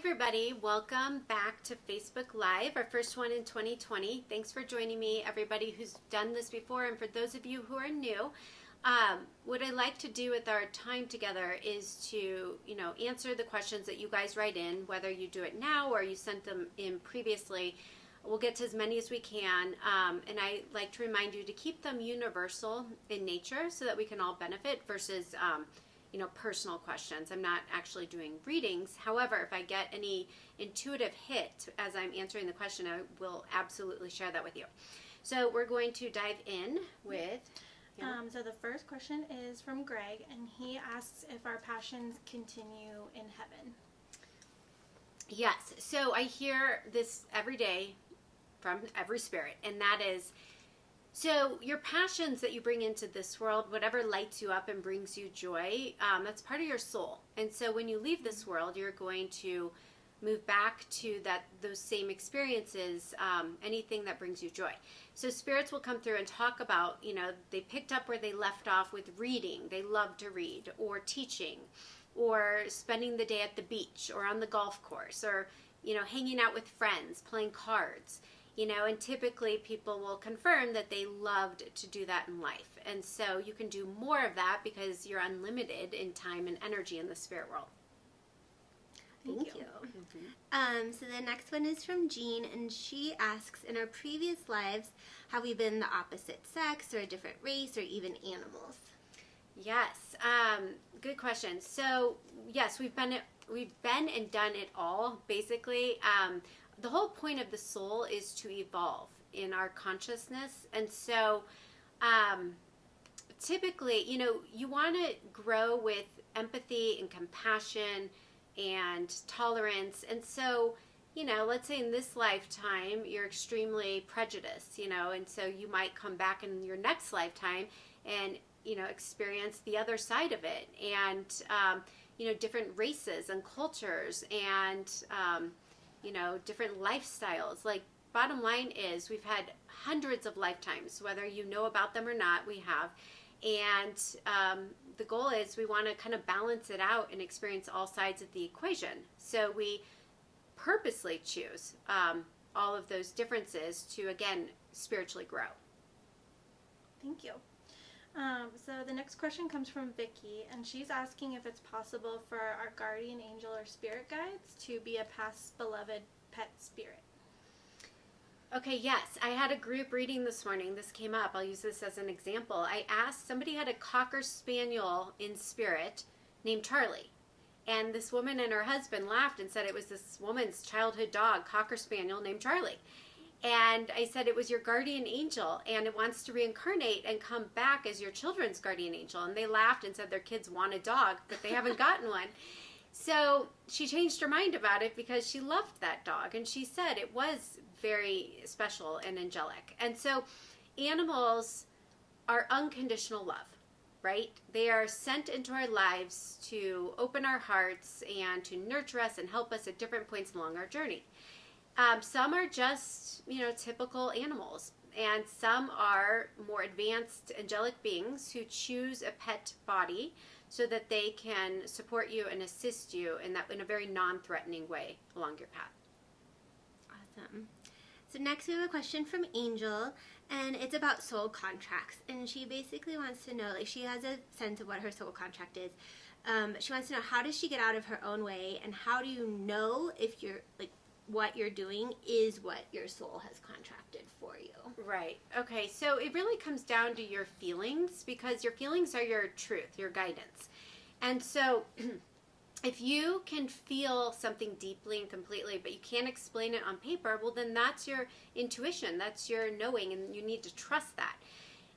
everybody, welcome back to Facebook Live, our first one in 2020. Thanks for joining me, everybody who's done this before, and for those of you who are new. What I like to do with our time together is to, answer the questions that you guys write in, whether you do it now or you sent them in previously. We'll get to as many as we can, and I like to remind you to keep them universal in nature so that we can all benefit versus personal questions. I'm not actually doing readings. However, if I get any intuitive hit as I'm answering the question, I will absolutely share that with you. So we're going to dive in with... So the first question is from Greg, and he asks if our passions continue in heaven. Yes. So I hear this every day from every spirit, and that is, so your passions that you bring into this world, whatever lights you up and brings you joy, that's part of your soul. And so when you leave this world, you're going to move back to those same experiences, anything that brings you joy. So spirits will come through and talk about, they picked up where they left off with reading. They love to read, or teaching, or spending the day at the beach or on the golf course, or, hanging out with friends, playing cards. And typically people will confirm that they loved to do that in life. And so you can do more of that because you're unlimited in time and energy in the spirit world. Thank you. Mm-hmm. So the next one is from Jean, and she asks, in our previous lives, have we been the opposite sex or a different race or even animals? Yes. Good question. So yes, we've been and done it all, basically. The whole point of the soul is to evolve in our consciousness. And so typically, you want to grow with empathy and compassion and tolerance. And so, let's say in this lifetime, you're extremely prejudiced, and so you might come back in your next lifetime and, experience the other side of it, and, different races and cultures and, different lifestyles. Like, bottom line is we've had hundreds of lifetimes, whether you know about them or not, we have. And the goal is we want to kind of balance it out and experience all sides of the equation. So we purposely choose all of those differences to, again, spiritually grow. Thank you. So the next question comes from Vicky, and she's asking if it's possible for our guardian angel or spirit guides to be a past beloved pet spirit. Okay, yes. I had a group reading this morning. This came up. I'll use this as an example. I asked, somebody had a Cocker Spaniel in spirit named Charlie. And this woman and her husband laughed and said it was this woman's childhood dog, Cocker Spaniel, named Charlie. And I said, it was your guardian angel, and it wants to reincarnate and come back as your children's guardian angel. And they laughed and said their kids want a dog, but they haven't gotten one. So she changed her mind about it because she loved that dog. And she said it was very special and angelic. And so animals are unconditional love, right? They are sent into our lives to open our hearts and to nurture us and help us at different points along our journey. Some are just, typical animals, and some are more advanced angelic beings who choose a pet body so that they can support you and assist you in a very non-threatening way along your path. Awesome. So next we have a question from Angel, and it's about soul contracts. And she basically wants to know, she has a sense of what her soul contract is. She wants to know, how does she get out of her own way, and how do you know if you're, what you're doing is what your soul has contracted for you? Right. Okay. So it really comes down to your feelings, because your feelings are your truth, your guidance. And so if you can feel something deeply and completely, but you can't explain it on paper, well, then that's your intuition. That's your knowing, and you need to trust that.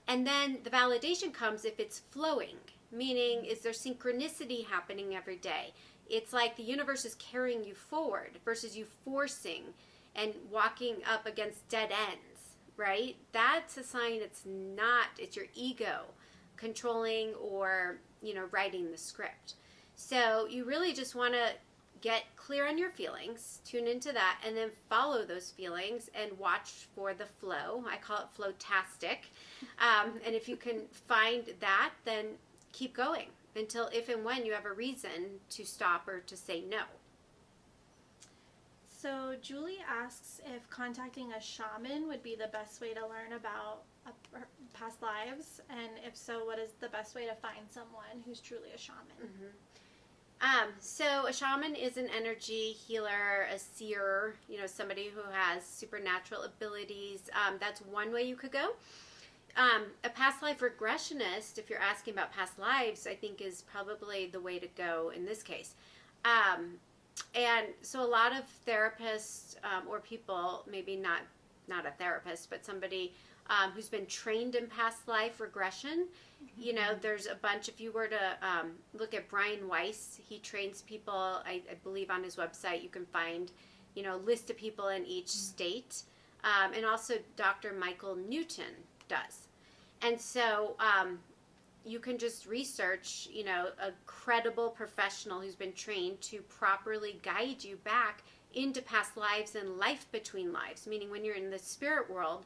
And then the validation comes if it's flowing, meaning is there synchronicity happening every day? It's like the universe is carrying you forward versus you forcing and walking up against dead ends, right? That's a sign it's your ego controlling or, writing the script. So you really just want to get clear on your feelings, tune into that, and then follow those feelings and watch for the flow. I call it flow-tastic. And if you can find that, then keep going until if and when you have a reason to stop or to say no. Julie asks if contacting a shaman would be the best way to learn about past lives, and if so, what is the best way to find someone who's truly a shaman? So a shaman is an energy healer, a seer, somebody who has supernatural abilities. That's one way you could go. A past life regressionist, if you're asking about past lives, I think is probably the way to go in this case. And so a lot of therapists or people, maybe not a therapist, but somebody who's been trained in past life regression, there's a bunch. If you were to look at Brian Weiss, he trains people, I believe on his website you can find, a list of people in each state. And also Dr. Michael Newton does. And so you can just research, a credible professional who's been trained to properly guide you back into past lives and life between lives, meaning when you're in the spirit world,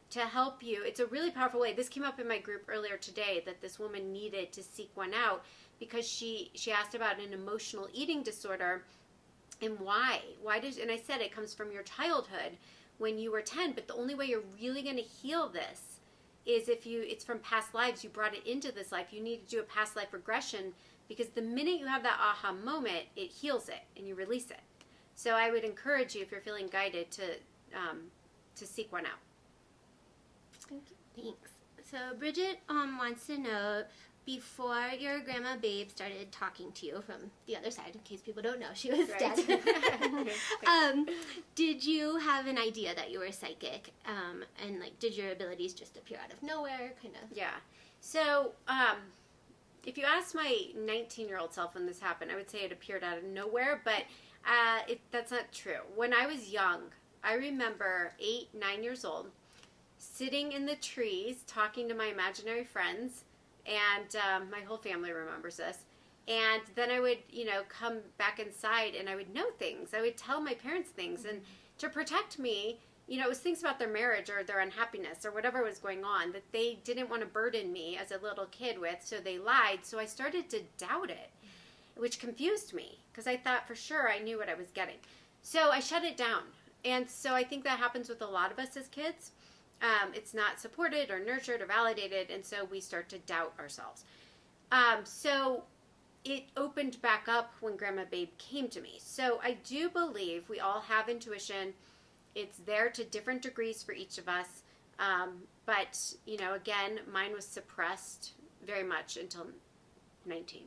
to help you. It's a really powerful way. This came up in my group earlier today, that this woman needed to seek one out because she asked about an emotional eating disorder and why. And I said it comes from your childhood when you were 10, but the only way you're really going to heal this is it's from past lives. You brought it into this life. You need to do a past life regression, because the minute you have that aha moment, it heals it and you release it. So I would encourage you, if you're feeling guided, to seek one out. Thank you. Thanks. So Bridget wants to know, before your grandma Babe started talking to you from the other side, in case people don't know, she was dead. Did you have an idea that you were psychic? And did your abilities just appear out of nowhere, kind of? Yeah. So if you asked my 19-year-old self when this happened, I would say it appeared out of nowhere, but that's not true. When I was young, I remember 8, 9 years old, sitting in the trees talking to my imaginary friends, and my whole family remembers this. And then I would, come back inside and I would know things. I would tell my parents things. And to protect me, it was things about their marriage or their unhappiness or whatever was going on that they didn't want to burden me as a little kid with, so they lied. So I started to doubt it, which confused me because I thought for sure I knew what I was getting. So I shut it down. And so I think that happens with a lot of us as kids. It's not supported or nurtured or validated, and so we start to doubt ourselves. So it opened back up when Grandma Babe came to me. So I do believe we all have intuition. It's there to different degrees for each of us. But, again, mine was suppressed very much until 19.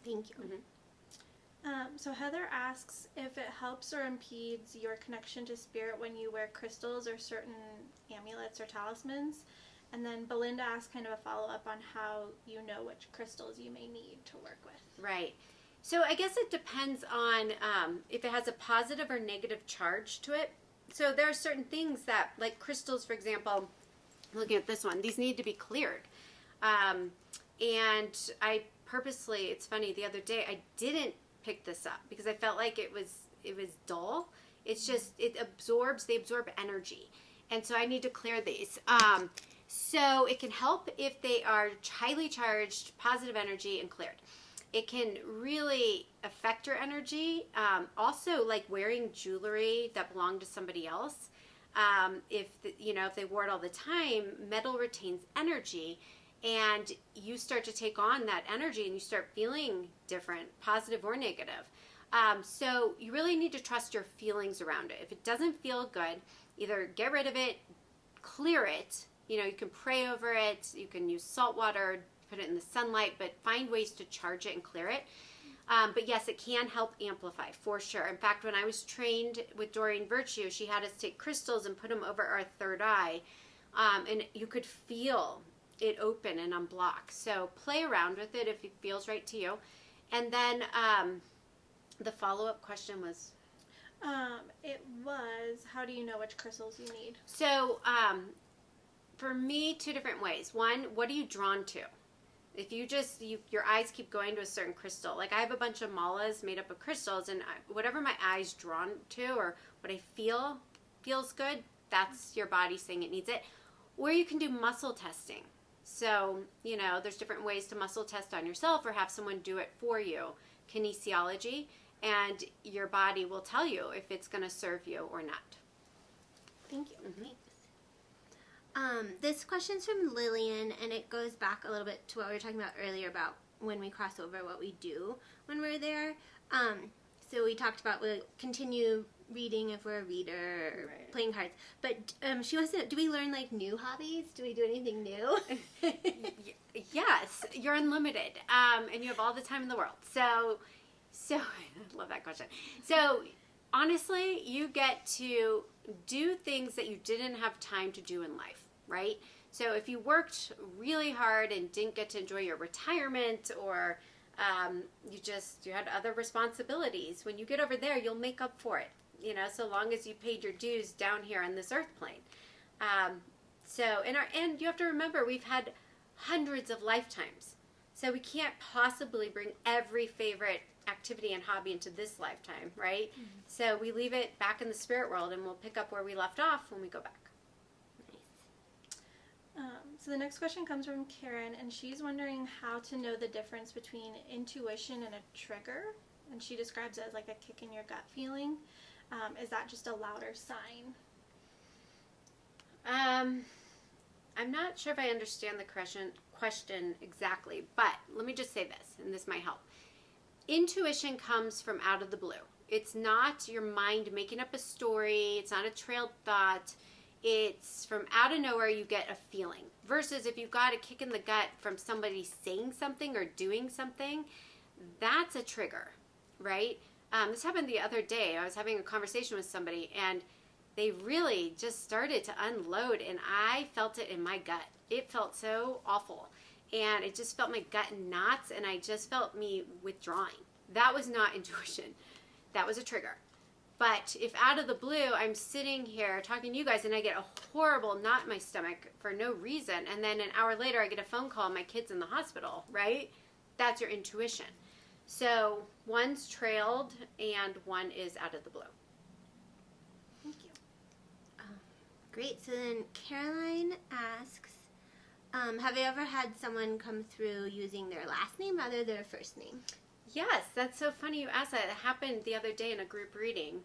Thank you. Mm-hmm. So Heather asks if it helps or impedes your connection to spirit when you wear crystals or certain amulets or talismans. And then Belinda asks kind of a follow-up on how you know which crystals you may need to work with. Right. So I guess it depends on if it has a positive or negative charge to it. So there are certain things that, like crystals, for example, looking at this one, these need to be cleared. And I purposely, it's funny, the other day I didn't pick this up because I felt like it was dull. It's just, they absorb energy. And so I need to clear these. So it can help if they are highly charged, positive energy, and cleared. It can really affect your energy. Also, like wearing jewelry that belonged to somebody else. If they wore it all the time, metal retains energy, and you start to take on that energy, and you start feeling different, positive or negative. So you really need to trust your feelings around it. If it doesn't feel good, either get rid of it, clear it. You can pray over it. You can use salt water, put it in the sunlight, but find ways to charge it and clear it. But yes, it can help amplify for sure. In fact, when I was trained with Doreen Virtue, she had us take crystals and put them over our third eye. And you could feel it open and unblock. So play around with it if it feels right to you. And then the follow-up question was? It was, how do you know which crystals you need? So for me, 2 different ways. One, what are you drawn to? If your eyes keep going to a certain crystal. Like I have a bunch of malas made up of crystals, and whatever my eye's drawn to or what I feel feels good, that's your body saying it needs it. Or you can do muscle testing. So, there's different ways to muscle test on yourself or have someone do it for you. Kinesiology. and your body will tell you if it's going to serve you or not. Thank you. Thanks. This question's from Lillian, and it goes back a little bit to what we were talking about earlier about when we cross over, what we do when we're there. So we talked about we'll continue reading if we're a reader, or Right. playing cards. But she wants to know, do we learn like new hobbies? Do we do anything new? Yes, you're unlimited, and you have all the time in the world. So I love that question. So honestly, you get to do things that you didn't have time to do in life, right? So if you worked really hard and didn't get to enjoy your retirement, or you had other responsibilities, when you get over there, you'll make up for it, so long as you paid your dues down here on this earth plane. And you have to remember, we've had hundreds of lifetimes. So we can't possibly bring every favorite activity and hobby into this lifetime, right? Mm-hmm. So we leave it back in the spirit world, and we'll pick up where we left off when we go back. So the next question comes from Karen, and she's wondering how to know the difference between intuition and a trigger. And she describes it as like a kick in your gut feeling. Is that just a louder sign? I'm not sure if I understand the question exactly, but let me just say this, and this might help. Intuition comes from out of the blue. It's not your mind making up a story. It's not a trailed thought. It's from out of nowhere you get a feeling. Versus if you've got a kick in the gut from somebody saying something or doing something, that's a trigger, right? This happened the other day. I was having a conversation with somebody, and they really just started to unload, and I felt it in my gut. It felt so awful, and it just felt my gut in knots, and I just felt me withdrawing. That was not intuition. That was a trigger. But if out of the blue, I'm sitting here talking to you guys, and I get a horrible knot in my stomach for no reason, and then an hour later I get a phone call and my kid's in the hospital, right? That's your intuition. So one's trailed and one is out of the blue. Thank you. Great. So then Caroline asks, have you ever had someone come through using their last name rather than their first name? Yes, that's so funny you asked that. It happened the other day in a group reading.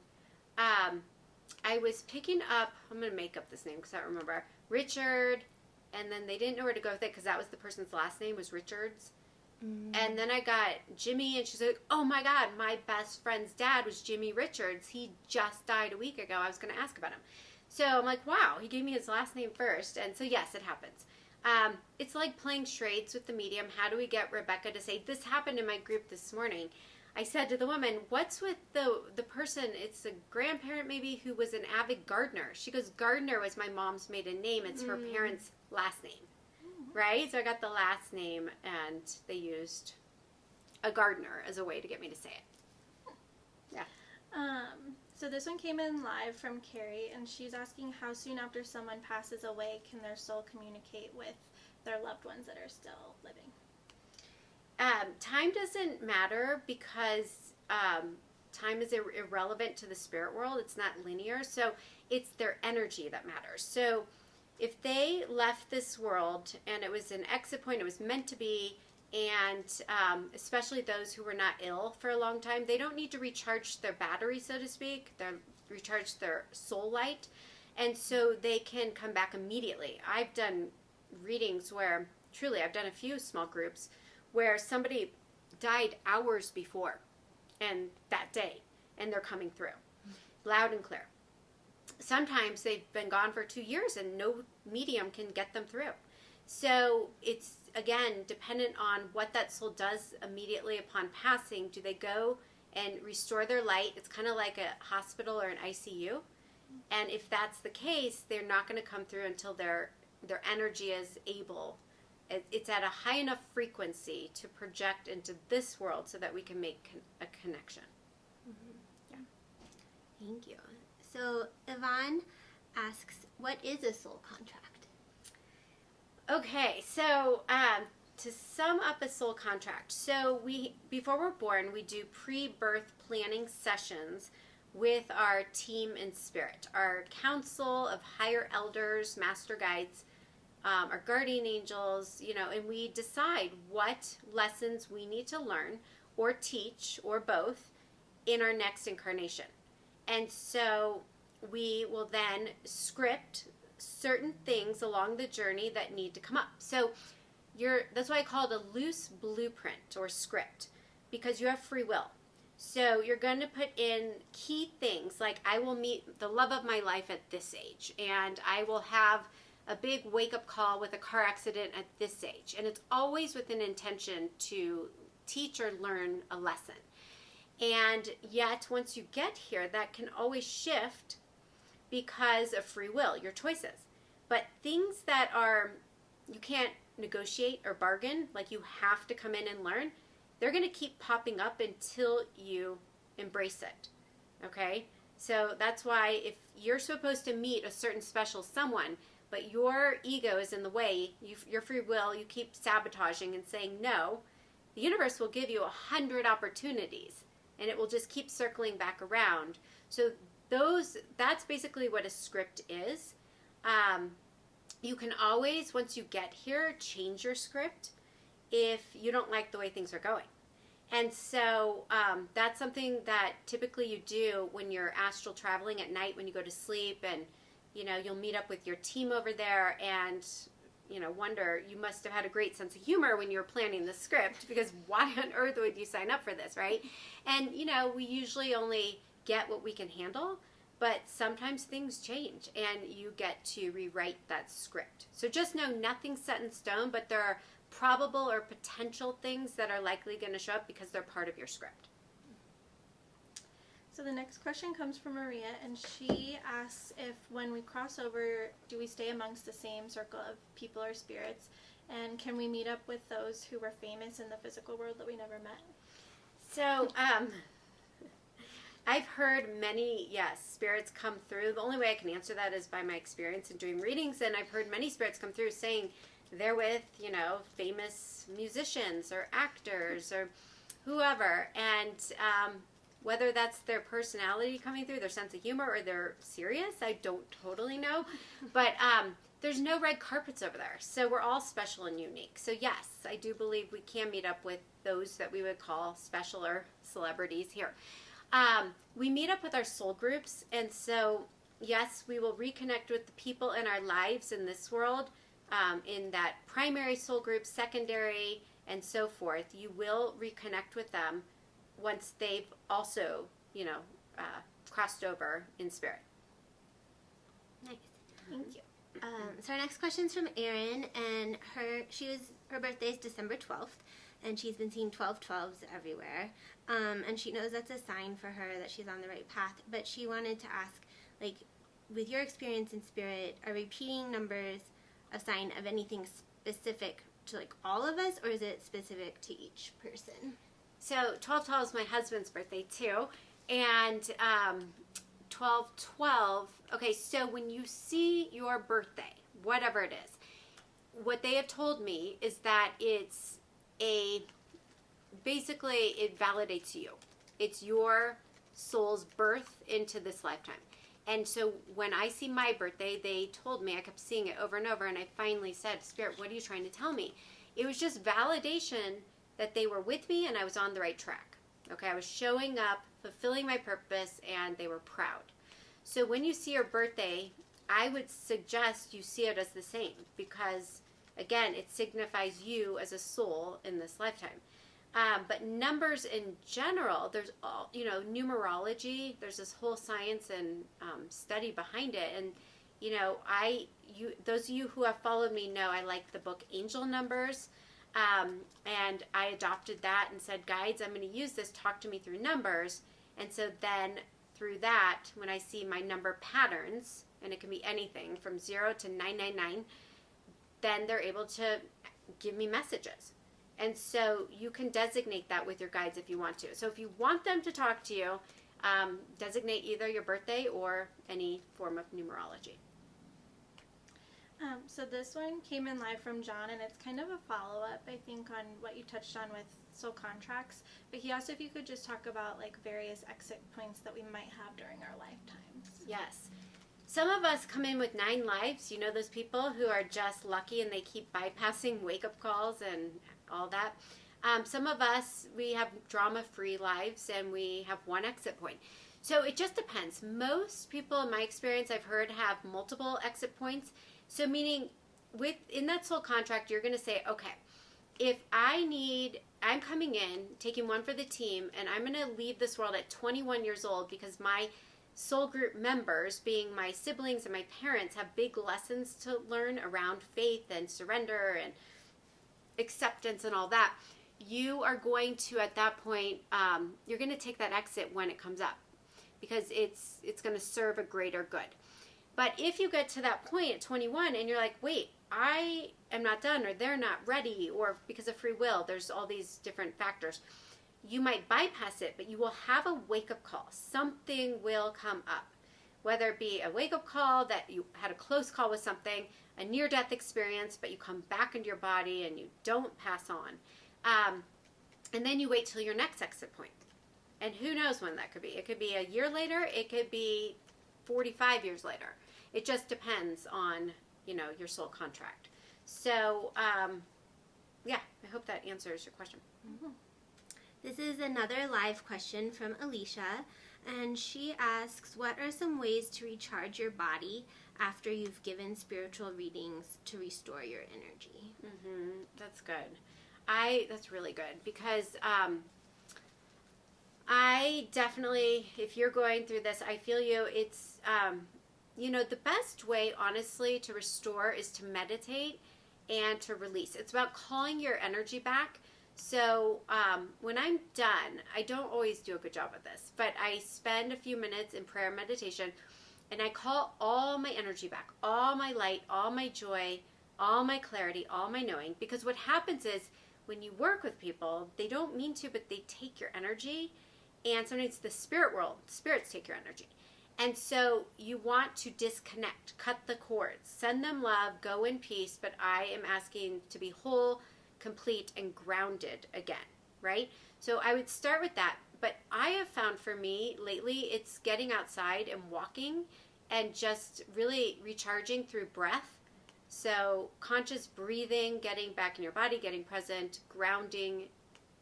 I was picking up, I'm going to make up this name because I don't remember, Richard, and then they didn't know where to go with it because that was the person's last name was Richards. Mm. And then I got Jimmy, and she's like, oh my God, my best friend's dad was Jimmy Richards. He just died a week ago. I was going to ask about him. So I'm like, wow, he gave me his last name first. And so yes, it happens. It's like playing charades with the medium. How do we get Rebecca to say, this happened in my group this morning? I said to the woman, what's with the person, it's a grandparent maybe, who was an avid gardener. She goes, Gardner was my mom's maiden name. It's her parents' last name, right? So I got the last name, and they used a gardener as a way to get me to say it. Yeah. So this one came in live from Carrie, and she's asking how soon after someone passes away can their soul communicate with their loved ones that are still living? Time doesn't matter because time is irrelevant to the spirit world. It's not linear, so it's their energy that matters. So if they left this world and it was an exit point, it was meant to be, and especially those who were not ill for a long time, they don't need to recharge their battery, so to speak, recharge their soul light, and so they can come back immediately. I've done readings where, truly, I've done a few small groups where somebody died hours before and that day, and they're coming through, loud and clear. Sometimes they've been gone for 2 years and no medium can get them through. So it's, again, dependent on what that soul does immediately upon passing. Do they go and restore their light? It's kind of like a hospital or an ICU. And if that's the case, they're not going to come through until their energy is able. It's at a high enough frequency to project into this world so that we can make a connection. Mm-hmm. Yeah. Thank you. So Yvonne asks, what is a soul contract? Okay, so to sum up a soul contract, so before we're born, we do pre-birth planning sessions with our team in spirit, our council of higher elders, master guides, our guardian angels, and we decide what lessons we need to learn or teach or both in our next incarnation. And so we will then script certain things along the journey that need to come up. So that's why I call it a loose blueprint or script, because you have free will. So you're going to put in key things like, I will meet the love of my life at this age, and I will have a big wake-up call with a car accident at this age. And it's always with an intention to teach or learn a lesson. And yet, once you get here, that can always shift because of free will, your choices. But things that you can't negotiate or bargain, like you have to come in and learn, they're going to keep popping up until you embrace it. Okay? So that's why if you're supposed to meet a certain special someone, but your ego is in the way, your free will, you keep sabotaging and saying no, the universe will give you 100 opportunities, and it will just keep circling back around. So that's basically what a script is. You can always, once you get here, change your script if you don't like the way things are going. And so that's something that typically you do when you're astral traveling at night, when you go to sleep, and you'll meet up with your team over there and wonder, you must have had a great sense of humor when you were planning the script, because why on earth would you sign up for this, right? And we usually only get what we can handle, but sometimes things change and you get to rewrite that script. So just know nothing's set in stone, but there are probable or potential things that are likely going to show up because they're part of your script. So the next question comes from Maria, and she asks if when we cross over, do we stay amongst the same circle of people or spirits? And can we meet up with those who were famous in the physical world that we never met? So, I've heard many, spirits come through. The only way I can answer that is by my experience in doing readings, and I've heard many spirits come through saying they're with, famous musicians or actors or whoever, and whether that's their personality coming through, their sense of humor, or they're serious, I don't totally know. But there's no red carpets over there. So we're all special and unique. So yes, I do believe we can meet up with those that we would call special or celebrities here. We meet up with our soul groups. And so, yes, we will reconnect with the people in our lives in this world, in that primary soul group, secondary, and so forth. You will reconnect with them once they've also, crossed over in spirit. Nice. Thank you. So our next question is from Erin, and her birthday is December 12th, and she's been seeing 12/12s everywhere. And she knows that's a sign for her that she's on the right path, but she wanted to ask, with your experience in spirit, are repeating numbers a sign of anything specific to all of us, or is it specific to each person? So 12/12 is my husband's birthday too, and 12/12. Okay, so when you see your birthday, whatever it is, what they have told me is that basically it validates you. It's your soul's birth into this lifetime. And so when I see my birthday, they told me, I kept seeing it over and over, and I finally said, Spirit, what are you trying to tell me? It was just validation that they were with me and I was on the right track. Okay, I was showing up, fulfilling my purpose, and they were proud. So when you see your birthday, I would suggest you see it as the same, because, again, it signifies you as a soul in this lifetime. But numbers in general, there's all, numerology, there's this whole science and study behind it. And, those of you who have followed me know I like the book Angel Numbers. And I adopted that and said, guides, I'm going to use this, talk to me through numbers. And so then through that, when I see my number patterns, and it can be anything from 0 to 999, then they're able to give me messages. And so you can designate that with your guides if you want to. So if you want them to talk to you, designate either your birthday or any form of numerology. So this one came in live from John, and it's kind of a follow-up, I think, on what you touched on with soul contracts. But he asked if you could just talk about various exit points that we might have during our lifetimes. Yes. Some of us come in with 9 lives. You know those people who are just lucky and they keep bypassing wake-up calls and all that. Some of us, we have drama-free lives and we have one exit point. So it just depends. Most people, in my experience, I've heard have multiple exit points. So meaning in that soul contract, you're going to say, okay, if I'm coming in, taking one for the team, and I'm going to leave this world at 21 years old because my soul group members, being my siblings and my parents, have big lessons to learn around faith and surrender and acceptance and all that. You are going to, at that point, you're going to take that exit when it comes up because it's going to serve a greater good. But if you get to that point at 21 and you're like, wait, I am not done, or they're not ready, or because of free will, there's all these different factors, you might bypass it, but you will have a wake-up call. Something will come up, whether it be a wake-up call that you had a close call with something, a near-death experience, but you come back into your body and you don't pass on. And then you wait till your next exit point. And who knows when that could be. It could be a year later. It could be 45 years later. It just depends on, your soul contract. So, yeah, I hope that answers your question. Mm-hmm. This is another live question from Alicia, and she asks, what are some ways to recharge your body after you've given spiritual readings to restore your energy? Mm-hmm. That's good. That's really good because I definitely, if you're going through this, I feel you. It's, the best way, honestly, to restore is to meditate and to release. It's about calling your energy back. So when I'm done, I don't always do a good job of this, but I spend a few minutes in prayer and meditation, and I call all my energy back, all my light, all my joy, all my clarity, all my knowing. Because what happens is when you work with people, they don't mean to, but they take your energy. And sometimes the spirit world, spirits take your energy. And so you want to disconnect, cut the cords, send them love, go in peace, but I am asking to be whole, complete, and grounded again, right? So I would start with that. But I have found for me lately, it's getting outside and walking and just really recharging through breath. So conscious breathing, getting back in your body, getting present, grounding,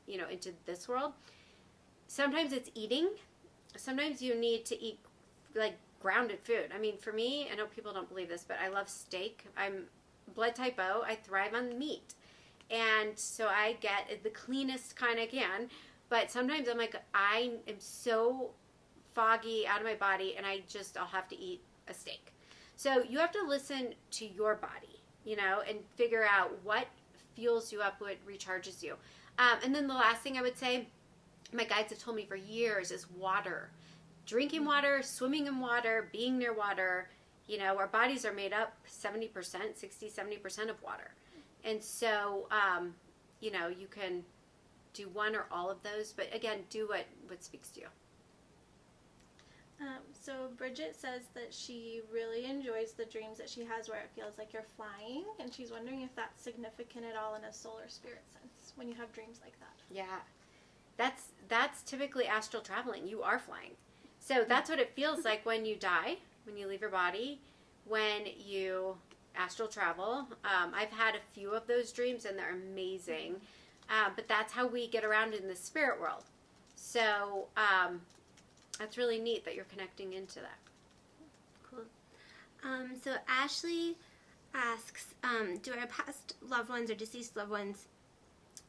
into this world. Sometimes it's eating. Sometimes you need to eat like grounded food. I mean, for me, I know people don't believe this, but I love steak. I'm blood type O. I thrive on meat. And so I get the cleanest kind I can. But sometimes I'm like, I am so foggy out of my body and I'll have to eat a steak. So you have to listen to your body, and figure out what fuels you up, what recharges you. And then the last thing I would say, my guides have told me for years, is water. Drinking water, swimming in water, being near water. Our bodies are made up 70%, 60-70% of water. And so, you can do one or all of those, but again, do what speaks to you. So Bridget says that she really enjoys the dreams that she has where it feels like you're flying, and she's wondering if that's significant at all in a soul or spirit sense when you have dreams like that. Yeah, that's typically astral traveling. You are flying. So that's what it feels like when you die, when you leave your body, when you astral travel. I've had a few of those dreams and they're amazing. But that's how we get around in the spirit world. So that's really neat that you're connecting into that. Cool. So Ashley asks, do our past loved ones or deceased loved ones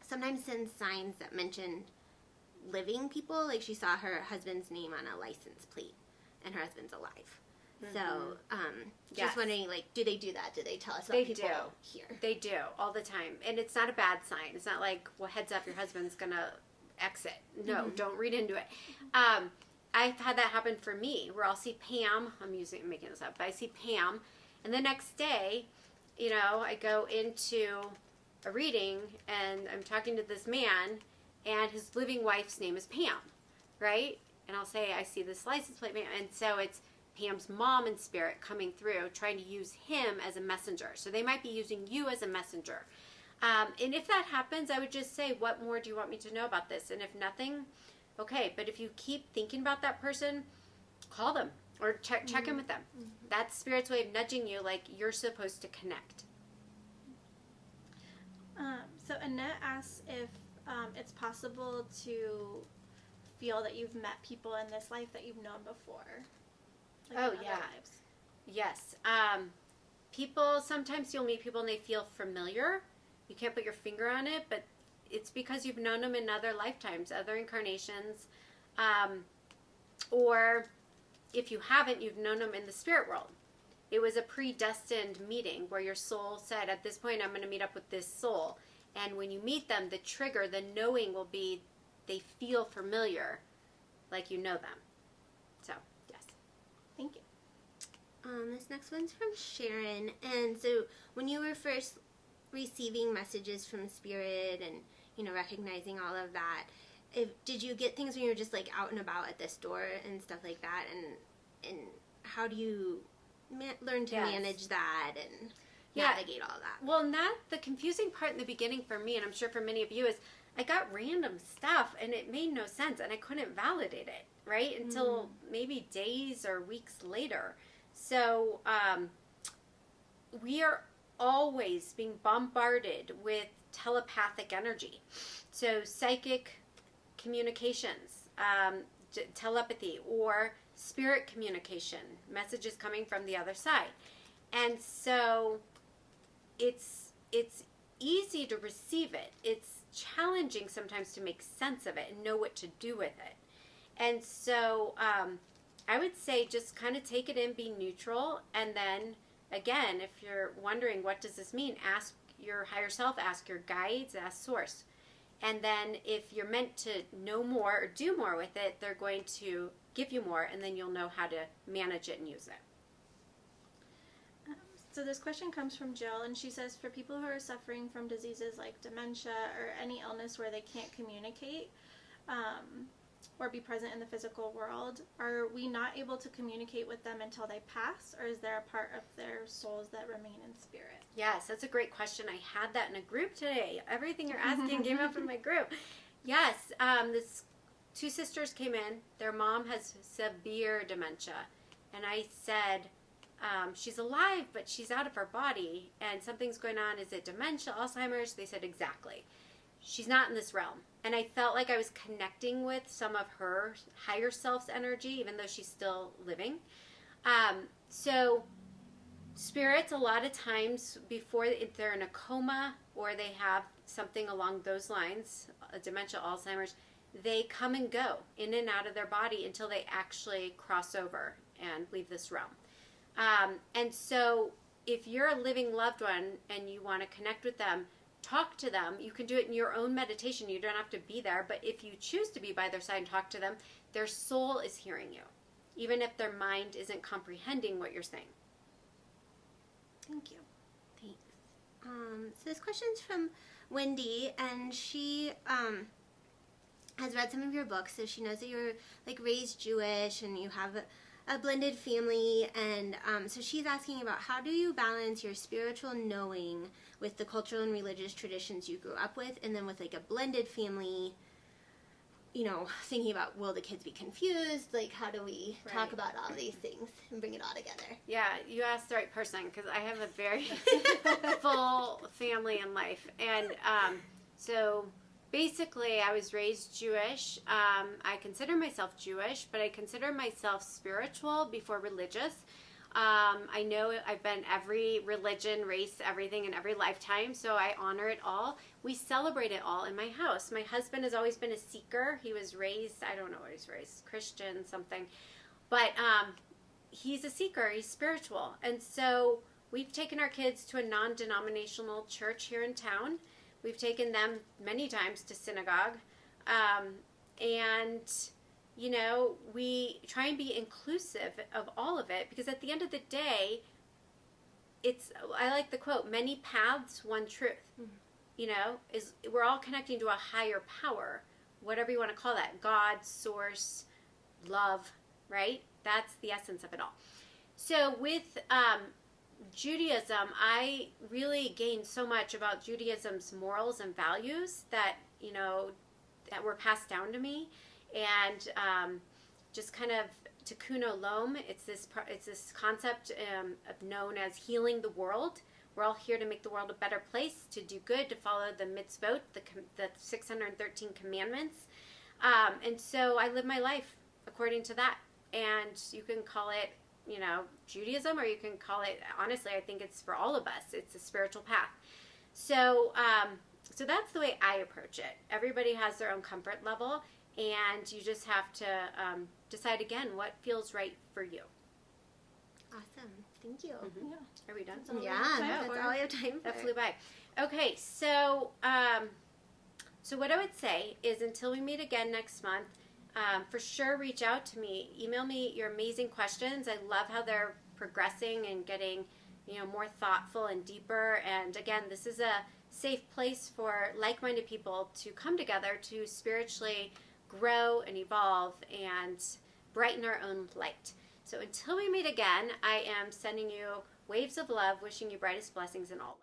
sometimes send signs that mention living people? Like she saw her husband's name on a license plate and her husband's alive. Mm-hmm. So just wondering, do they do that? Do they tell us about people here? They do all the time. And it's not a bad sign. It's not like, well, heads up, your husband's going to exit. No, don't read into it. I've had that happen for me where I'll see Pam. I'm making this up, but I see Pam. And the next day, I go into a reading and I'm talking to this man and his living wife's name is Pam, right? And I'll say, I see this license plate. And so it's Pam's mom in spirit coming through, trying to use him as a messenger. So they might be using you as a messenger. And if that happens, I would just say, what more do you want me to know about this? And if nothing, okay. But if you keep thinking about that person, call them or check in with them. Mm-hmm. That's Spirit's way of nudging you, like you're supposed to connect. So Annette asks if it's possible to feel that you've met people in this life that you've known before. Like in other lives. Yes. People, sometimes you'll meet people and they feel familiar. You can't put your finger on it, but it's because you've known them in other lifetimes, other incarnations. Or if you haven't, you've known them in the spirit world. It was a predestined meeting where your soul said, at this point, I'm going to meet up with this soul. And when you meet them, the trigger, the knowing will be they feel familiar, like you know them. So, yes. Thank you. This next one's from Sharon. And so when you were first receiving messages from Spirit and, recognizing all of that, did you get things when you were just like out and about at the store and stuff like that? And how do you learn to manage that and navigate all that? Well, and the confusing part in the beginning for me, and I'm sure for many of you, is I got random stuff and it made no sense and I couldn't validate it, right? Until maybe days or weeks later. So we are always being bombarded with telepathic energy. So psychic communications, telepathy, or spirit communication, messages coming from the other side. And so it's easy to receive it. It's challenging sometimes to make sense of it and know what to do with it. And so I would say just kind of take it in, be neutral, and then again, if you're wondering what does this mean, ask your higher self, ask your guides, ask source. And then if you're meant to know more or do more with it, they're going to give you more, and then you'll know how to manage it and use it. So this question comes from Jill, and she says, for people who are suffering from diseases like dementia or any illness where they can't communicate or be present in the physical world, are we not able to communicate with them until they pass, or is there a part of their souls that remain in spirit? Yes, that's a great question. I had that in a group today. Everything you're asking came up in my group. Yes, this two sisters came in. Their mom has severe dementia. And I said, she's alive, but she's out of her body, and something's going on. Is it dementia, Alzheimer's? They said, exactly. She's not in this realm. And I felt like I was connecting with some of her higher self's energy, even though she's still living. So spirits, a lot of times before, if they're in a coma or they have something along those lines, dementia, Alzheimer's, they come and go in and out of their body until they actually cross over and leave this realm. And so if you're a living loved one and you want to connect with them, talk to them. You can do it in your own meditation. You don't have to be there. But if you choose to be by their side and talk to them, their soul is hearing you, even if their mind isn't comprehending what you're saying. Thank you. Thanks. So this question's from Wendy, and she has read some of your books, so she knows that you're like raised Jewish and you have a blended family, and so she's asking about how do you balance your spiritual knowing with the cultural and religious traditions you grew up with, and then with like a blended family, thinking about, will the kids be confused? Like, how do we talk about all these things and bring it all together? Yeah, you asked the right person, because I have a very full family in life. And so basically, I was raised Jewish. I consider myself Jewish, but I consider myself spiritual before religious. I know I've been every religion, race, everything in every lifetime, so I honor it all. We celebrate it all in my house. My husband has always been a seeker. He was raised, I don't know what he's raised, Christian, something. But he's a seeker. He's spiritual. And so we've taken our kids to a non-denominational church here in town. We've taken them many times to synagogue. And we try and be inclusive of all of it, because at the end of the day, I like the quote, many paths, one truth. Mm-hmm. We're all connecting to a higher power, whatever you want to call that, God, source, love, right? That's the essence of it all. So with Judaism, I really gained so much about Judaism's morals and values that were passed down to me. And just kind of tikkun olam, it's this concept known as healing the world, We're all here to make the world a better place, to do good, to follow the mitzvot, the 613 commandments. And so I live my life according to that. And you can call it, Judaism, or you can call it, honestly, I think it's for all of us. It's a spiritual path. So, so that's the way I approach it. Everybody has their own comfort level, and you just have to decide again what feels right for you. Awesome. Thank you. Mm-hmm. Yeah. Are we done? That's all we have time for. That flew by. Okay, so so what I would say is, until we meet again next month, for sure reach out to me. Email me your amazing questions. I love how they're progressing and getting, more thoughtful and deeper. And again, this is a safe place for like-minded people to come together to spiritually grow and evolve and brighten our own light. So until we meet again, I am sending you waves of love, wishing you brightest blessings in all.